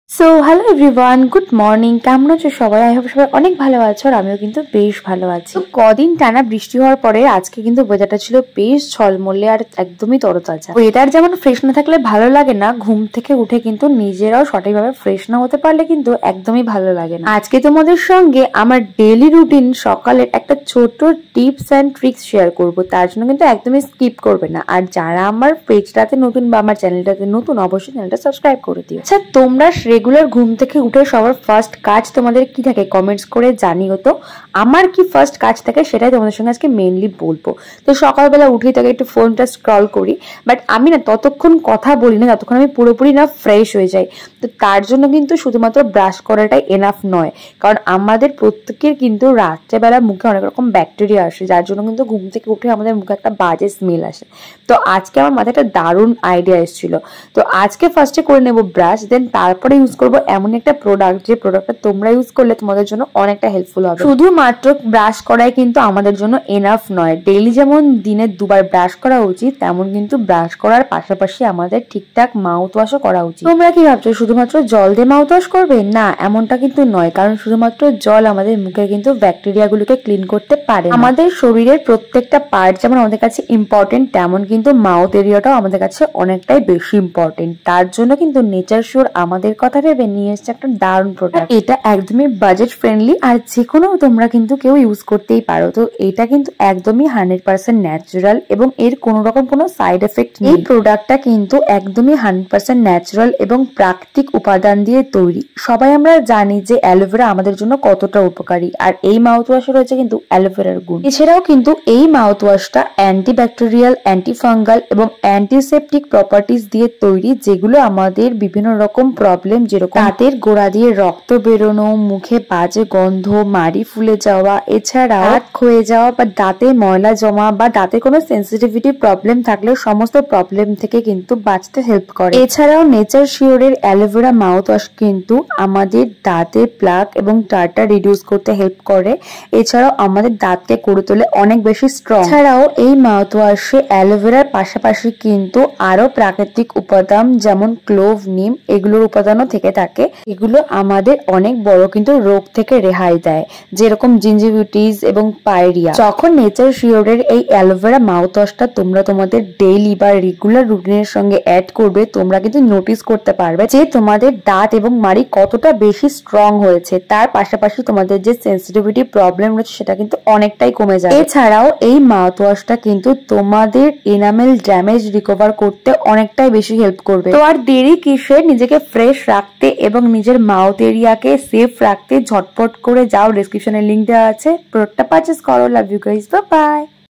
So hello everyone, good morning. কেমন আছো সবাই? আই হোপ সবাই অনেক ভালো আছো, আর আমিও কিন্তু বেশ ভালো আছি। তো কদিন টানা বৃষ্টি হওয়ার পরে আজকে কিন্তু ওয়েদারটা ছিল বেশ ঝলমলে আর একদমই তরতাজা। ওয়েদার যেমন ফ্রেশ না থাকলে ভালো লাগে না, ঘুম থেকে উঠে কিন্তু নিজেরাও সঠিকভাবে ফ্রেশ না হতে পারলে কিন্তু একদমই ভালো লাগে না। আজকে তোমাদের সঙ্গে আমার ডেইলি রুটিন সকালের একটা ছোট টিপস অ্যান্ড ট্রিক্স শেয়ার করবো, তার জন্য কিন্তু একদমই স্কিপ করবে না। আর যারা আমার পেজটাতে নতুন বা আমার চ্যানেলটাতে নতুন, অবশ্যই চ্যানেলটা সাবস্ক্রাইব করে দিও। আচ্ছা, তোমরা রেগুলার ঘুম থেকে উঠে সবার ফার্স্ট কাজ তোমাদের কি থাকে কমেন্টস করে জানিও তো। আমার কি ফার্স্ট কাজ থাকে সেটাই তোমাদের সঙ্গে আজকে মেইনলি বলবো। তো সকালবেলা উঠেই তাকে একটু ফোনটা স্ক্রল করি, বাট আমি না ততক্ষণ কথা বলি না যতক্ষণ আমি পুরোপুরি না ফ্রেশ হয়ে যাই। তো তার জন্য কিন্তু শুধুমাত্র ব্রাশ করাটাই এনাফ নয়, কারণ আমাদের প্রত্যেকের কিন্তু রাত্রেবেলা মুখে অনেক রকম ব্যাকটেরিয়া আসে, যার জন্য কিন্তু ঘুম থেকে উঠে আমাদের মুখে একটা বাজে স্মেল আসে। তো আজকে আমার মাথায় একটা দারুণ আইডিয়া এসেছিল। তো আজকে ফার্স্টে করে নেবো ব্রাশ, দেন তারপরে ইউজ করবো এমন একটা প্রোডাক্ট যে প্রোডাক্টটা তোমরা ইউজ করলে তোমাদের জন্য অনেকটা হেল্পফুল হবে। শুধুমাত্র ব্রাশ করাই কিন্তু আমাদের জন্য এনাফ নয়। ডেইলি যেমন দিনে দুবার ব্রাশ করা উচিত, তেমন কিন্তু ব্রাশ করার পাশাপাশি আমাদের ঠিকঠাক মাউথ ওয়াশও করা উচিত। তোমরা কি ভাবছো শুধুমাত্র জল দিয়ে মাউথ ওয়াশ করবে? না, এমনটা কিন্তু নয়, কারণ শুধুমাত্র জল আমাদের মুখের কিন্তু ব্যাকটেরিয়া গুলোকে ক্লিন করতে পারে। আমাদের শরীরের প্রত্যেকটা পার্ট যেমন আমাদের কাছে ইম্পর্টেন্ট, তেমন কিন্তু মাউথ এরিয়াটাও আমাদের কাছে অনেকটাই বেশি ইম্পর্টেন্ট। তার জন্য কিন্তু নেচার শিওর আমাদের কথা ভেবে নিয়ে এসছে একটা দারুণ প্রোডাক্ট। এটা একদমই বাজেট ফ্রেন্ডলি, আর যে কোনো তোমরা কিন্তু কেউ ইউজ করতেই পারো। তো এটা কিন্তু একদমই 100% ন্যাচারাল এবং এর কোনো রকম কোনো সাইড এফেক্ট নেই। এই প্রোডাক্টটা কিন্তু একদমই 100% ন্যাচারাল এবং প্রাকৃতিক উপাদান দিয়ে তৈরি। সবাই আমরা জানি যে অ্যালোভেরা আমাদের জন্য কতটা উপকারী, আর এই মাউথ ওয়াশে রয়েছে কিন্তু অ্যালোভেরার গুণ। এছাড়াও কিন্তু এই মাউথ ওয়াশটা অ্যান্টিব্যাকটেরিয়াল, অ্যান্টিফাঙ্গাল এবং অ্যান্টিসেপটিক প্রপার্টিজ দিয়ে তৈরি, যেগুলো আমাদের বিভিন্ন রকম প্রবলেম, যেরকম দাঁতের গোড়া দিয়ে রক্ত বেরোনো, মুখে বাজে গন্ধ, মাড়ি ফুলে যাওয়া, এছাড়াও দাঁত ক্ষয়ে যাওয়া বা দাঁতে ময়লা জমা বা দাঁতে কোনো সেন্সিটিভিটি প্রবলেম থাকলে সমস্ত প্রবলেম থেকে কিন্তু বাঁচতে হেল্প করে। এছাড়াও নেচার শিওরের অ্যালোভেরা মাউথ ওয়াশ কিন্তু আমাদের দাঁতের প্লাক এবং টার্টার রিডিউস করতে হেল্প করে। এছাড়াও আমাদের দাঁতকে করে তোলে অনেক বেশি স্ট্রং। এছাড়াও এই মাউথ ওয়াশে অ্যালোভেরার পাশাপাশি কিন্তু আরো প্রাকৃতিক উপাদান যেমন ক্লোভ, নিম, এগুলোর উপাদানও থেকে থাকে। এগুলো আমাদের অনেক বড় কিন্তু রোগ থেকে রেহাই দেয়, যেরকম জিঞ্জিভিটিস এবং পায়রিয়া। যখন নেচার শিওরের এই অ্যালোভেরা মাউথ ওয়াশটা তোমরা তোমাদের ডেইলি বা রেগুলার রুটিনের সঙ্গে অ্যাড করবে, তোমরা কিন্তু নোটিস করতে পারবে যে তোমাদের দাঁত এবং মাড়ি কতটা বেশি স্ট্রং হয়েছে। তার পাশাপাশি তোমাদের যে সেন্সিটিভিটি প্রবলেম রয়েছে সেটা কিন্তু অনেকটাই কমে যায়। এছাড়াও এই মাউথ ওয়াশটা কিন্তু তোমাদের এনামেল ড্যামেজ রিকভার করতে অনেকটাই বেশি হেল্প করবে। তো আর দেরি কিসের? নিজেকে ফ্রেশ রাখতে এবং নিজের মাউথ এরিয়াকে সেফ রাখতে ঝটপট করে যাও, ডেসক্রিপশনে লিংক দেওয়া আছে, প্রোডাক্টটা পারচেজ করো। Love you guys, bye by.